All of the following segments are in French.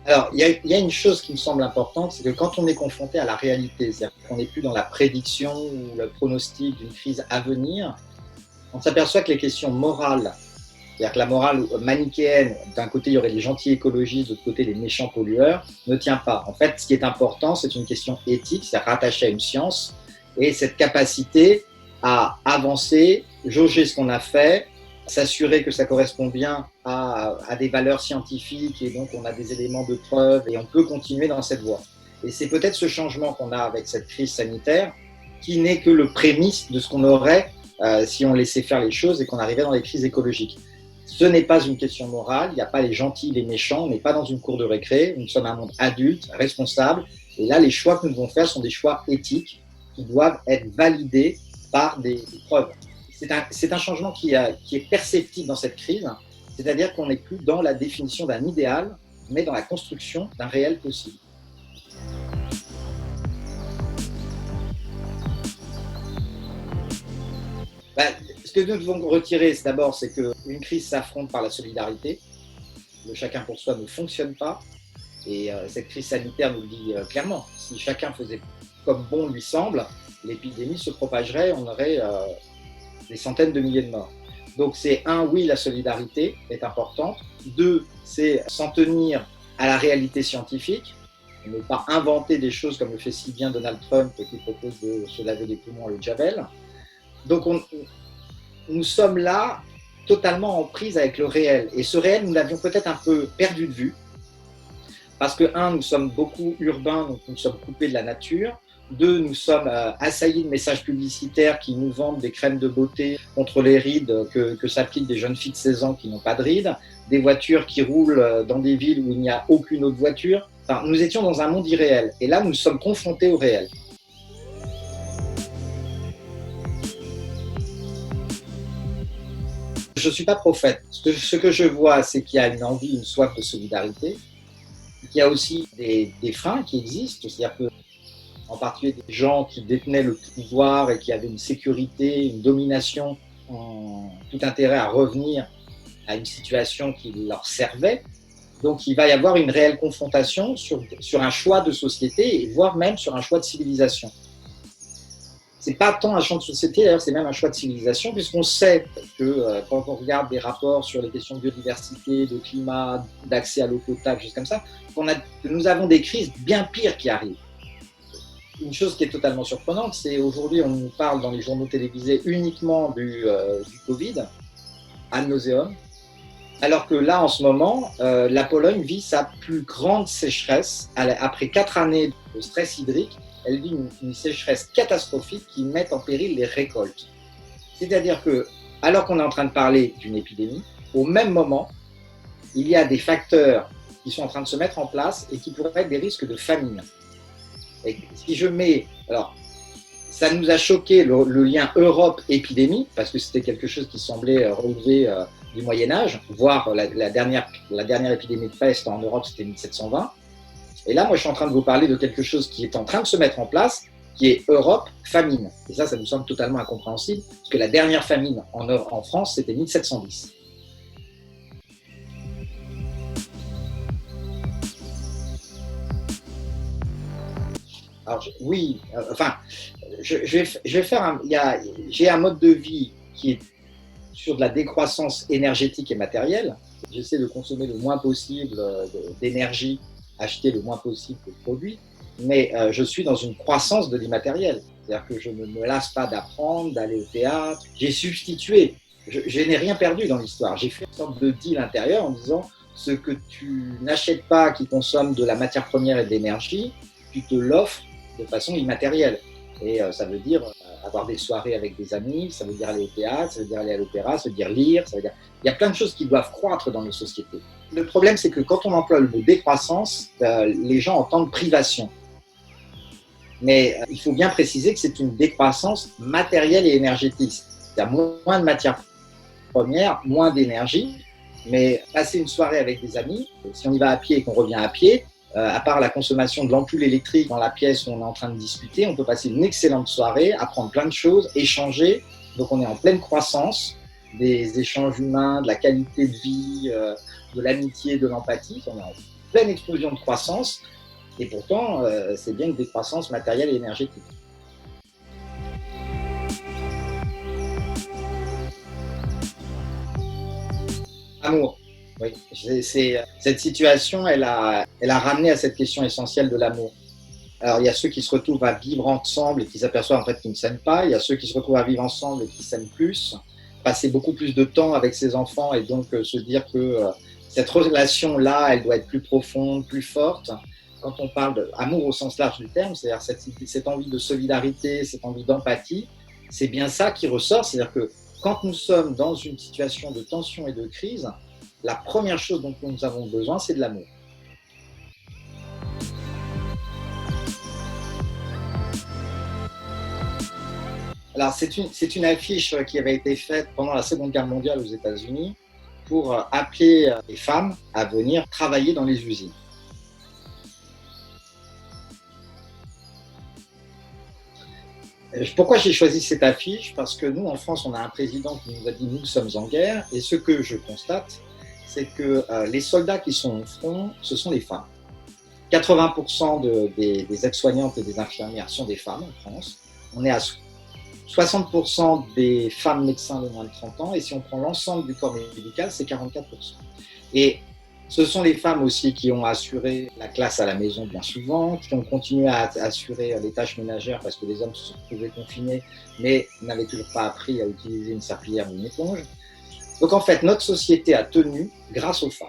Alors, il y a une chose qui me semble importante, c'est que quand on est confronté à la réalité, c'est-à-dire qu'on n'est plus dans la prédiction ou le pronostic d'une crise à venir, on s'aperçoit que les questions morales, c'est-à-dire que la morale manichéenne, d'un côté il y aurait les gentils écologistes, de l'autre côté les méchants pollueurs, ne tient pas. En fait, ce qui est important, c'est une question éthique, c'est rattaché à une science, et cette capacité à avancer, jauger ce qu'on a fait, s'assurer que ça correspond bien à des valeurs scientifiques, et donc on a des éléments de preuve, et on peut continuer dans cette voie. Et c'est peut-être ce changement qu'on a avec cette crise sanitaire, qui n'est que le prémisse de ce qu'on aurait si on laissait faire les choses et qu'on arrivait dans les crises écologiques. Ce n'est pas une question morale, il n'y a pas les gentils, les méchants, on n'est pas dans une cour de récré, nous sommes un monde adulte, responsable, et là les choix que nous devons faire sont des choix éthiques qui doivent être validés par des preuves. C'est un changement qui est perceptible dans cette crise, c'est-à-dire qu'on n'est plus dans la définition d'un idéal, mais dans la construction d'un réel possible. Ce que nous devons retirer, d'abord, c'est qu'une crise s'affronte par la solidarité. Le chacun pour soi ne fonctionne pas. Et cette crise sanitaire nous le dit clairement. Si chacun faisait comme bon lui semble, l'épidémie se propagerait, on aurait des centaines de milliers de morts. Donc c'est oui, la solidarité est importante. 2, c'est s'en tenir à la réalité scientifique, ne pas inventer des choses comme le fait si bien Donald Trump qui propose de se laver les poumons à l'eau de Javel. Donc nous sommes là totalement en prise avec le réel. Et ce réel, nous l'avions peut-être un peu perdu de vue, parce que, nous sommes beaucoup urbains, donc nous sommes coupés de la nature. 2, nous sommes assaillis de messages publicitaires qui nous vendent des crèmes de beauté contre les rides que s'appliquent des jeunes filles de 16 ans qui n'ont pas de rides, des voitures qui roulent dans des villes où il n'y a aucune autre voiture. Enfin, nous étions dans un monde irréel. Et là, nous sommes confrontés au réel. Je ne suis pas prophète. Ce que je vois, c'est qu'il y a une envie, une soif de solidarité. Il y a aussi des freins qui existent, c'est-à-dire que, en particulier des gens qui détenaient le pouvoir et qui avaient une sécurité, une domination, ont tout intérêt à revenir à une situation qui leur servait. Donc il va y avoir une réelle confrontation sur un choix de société, voire même sur un choix de civilisation. C'est pas tant un choix de société, d'ailleurs, c'est même un choix de civilisation, puisqu'on sait que quand on regarde des rapports sur les questions de biodiversité, de climat, d'accès à l'eau potable, choses comme ça, que nous avons des crises bien pires qui arrivent. Une chose qui est totalement surprenante, c'est aujourd'hui, on nous parle dans les journaux télévisés uniquement du Covid, ad nauseam, alors que là, en ce moment, la Pologne vit sa plus grande sécheresse. Après 4 années de stress hydrique, elle vit une sécheresse catastrophique qui met en péril les récoltes. C'est-à-dire que, alors qu'on est en train de parler d'une épidémie, au même moment, il y a des facteurs qui sont en train de se mettre en place et qui pourraient être des risques de famine. Et si je mets, alors, ça nous a choqué le lien Europe-épidémie, parce que c'était quelque chose qui semblait relever du Moyen-Âge, voire la dernière épidémie de peste en Europe, c'était 1720. Et là, moi, je suis en train de vous parler de quelque chose qui est en train de se mettre en place, qui est Europe-famine. Et ça nous semble totalement incompréhensible, parce que la dernière famine en France, c'était 1710. Alors, oui, je vais faire j'ai un mode de vie qui est sur de la décroissance énergétique et matérielle. J'essaie de consommer le moins possible d'énergie, acheter le moins possible de produits, mais je suis dans une croissance de l'immatériel. C'est-à-dire que je ne me lasse pas d'apprendre, d'aller au théâtre. J'ai substitué. Je n'ai rien perdu dans l'histoire. J'ai fait une sorte de deal intérieur en disant ce que tu n'achètes pas qui consomme de la matière première et de l'énergie, tu te l'offres de façon immatérielle. Et ça veut dire avoir des soirées avec des amis, ça veut dire aller au théâtre, ça veut dire aller à l'opéra, ça veut dire lire, ça veut dire... Il y a plein de choses qui doivent croître dans nos sociétés. Le problème, c'est que quand on emploie le mot décroissance, les gens entendent privation. Mais il faut bien préciser que c'est une décroissance matérielle et énergétique. Il y a moins de matières premières, moins d'énergie, mais passer une soirée avec des amis, si on y va à pied et qu'on revient à pied, à part la consommation de l'ampoule électrique dans la pièce où on est en train de discuter, on peut passer une excellente soirée, apprendre plein de choses, échanger. Donc on est en pleine croissance des échanges humains, de la qualité de vie, de l'amitié, de l'empathie. On est pleine explosion de croissance, et pourtant, c'est bien une décroissance matérielle et énergétique. Amour. Oui, cette situation, elle a ramené à cette question essentielle de l'amour. Alors, il y a ceux qui se retrouvent à vivre ensemble et qui s'aperçoivent en fait qu'ils ne s'aiment pas. Il y a ceux qui se retrouvent à vivre ensemble et qui s'aiment plus, passer beaucoup plus de temps avec ses enfants et donc se dire que cette relation-là, elle doit être plus profonde, plus forte. Quand on parle d'amour au sens large du terme, c'est-à-dire cette envie de solidarité, cette envie d'empathie, c'est bien ça qui ressort. C'est-à-dire que quand nous sommes dans une situation de tension et de crise, la première chose dont nous avons besoin, c'est de l'amour. Alors, c'est une affiche qui avait été faite pendant la Seconde Guerre mondiale aux États-Unis pour appeler les femmes à venir travailler dans les usines. Pourquoi j'ai choisi cette affiche? Parce que nous, en France, on a un président qui nous a dit nous sommes en guerre, et ce que je constate, c'est que les soldats qui sont au front, ce sont les femmes. 80% des aides-soignantes et des infirmières sont des femmes en France. On est à 60% des femmes médecins de moins de 30 ans, et si on prend l'ensemble du corps médical, c'est 44%. Et ce sont les femmes aussi qui ont assuré la classe à la maison bien souvent, qui ont continué à assurer les tâches ménagères parce que les hommes se sont retrouvés confinés, mais n'avaient toujours pas appris à utiliser une serpillière ou une éponge. Donc en fait, notre société a tenu grâce aux femmes.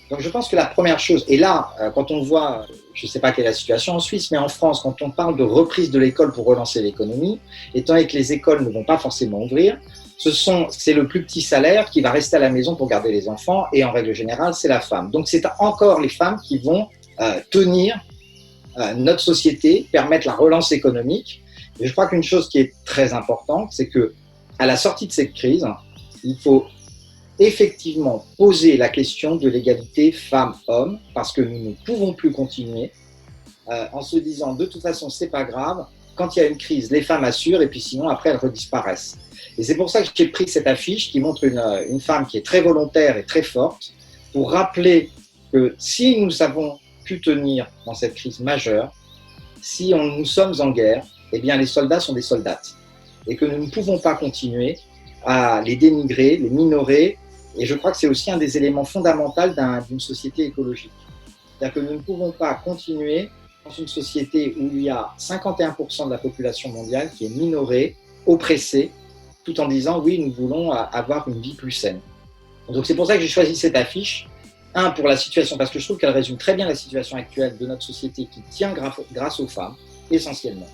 Donc je pense que la première chose, et là, quand on voit, je ne sais pas quelle est la situation en Suisse, mais en France, quand on parle de reprise de l'école pour relancer l'économie, étant donné que les écoles ne vont pas forcément ouvrir, c'est le plus petit salaire qui va rester à la maison pour garder les enfants, et en règle générale, c'est la femme. Donc c'est encore les femmes qui vont tenir notre société, permettre la relance économique. Et je crois qu'une chose qui est très importante, c'est que à la sortie de cette crise, il faut effectivement poser la question de l'égalité femmes-hommes, parce que nous ne pouvons plus continuer en se disant de toute façon c'est pas grave, quand il y a une crise les femmes assurent et puis sinon après elles redisparaissent. Et c'est pour ça que j'ai pris cette affiche qui montre une femme qui est très volontaire et très forte pour rappeler que si nous avons pu tenir dans cette crise majeure, si nous sommes en guerre, eh bien les soldats sont des soldates et que nous ne pouvons pas continuer à les dénigrer, les minorer. Et je crois que c'est aussi un des éléments fondamentaux d'une société écologique. C'est-à-dire que nous ne pouvons pas continuer dans une société où il y a 51% de la population mondiale qui est minorée, oppressée, tout en disant oui, nous voulons avoir une vie plus saine. Donc c'est pour ça que j'ai choisi cette affiche. Un, pour la situation, parce que je trouve qu'elle résume très bien la situation actuelle de notre société qui tient grâce aux femmes, essentiellement.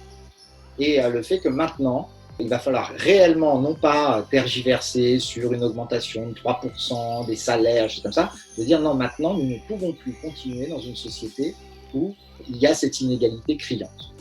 Et le fait que maintenant, il va falloir réellement, non pas tergiverser sur une augmentation de 3% des salaires, comme ça, de dire non, maintenant, nous ne pouvons plus continuer dans une société où il y a cette inégalité criante.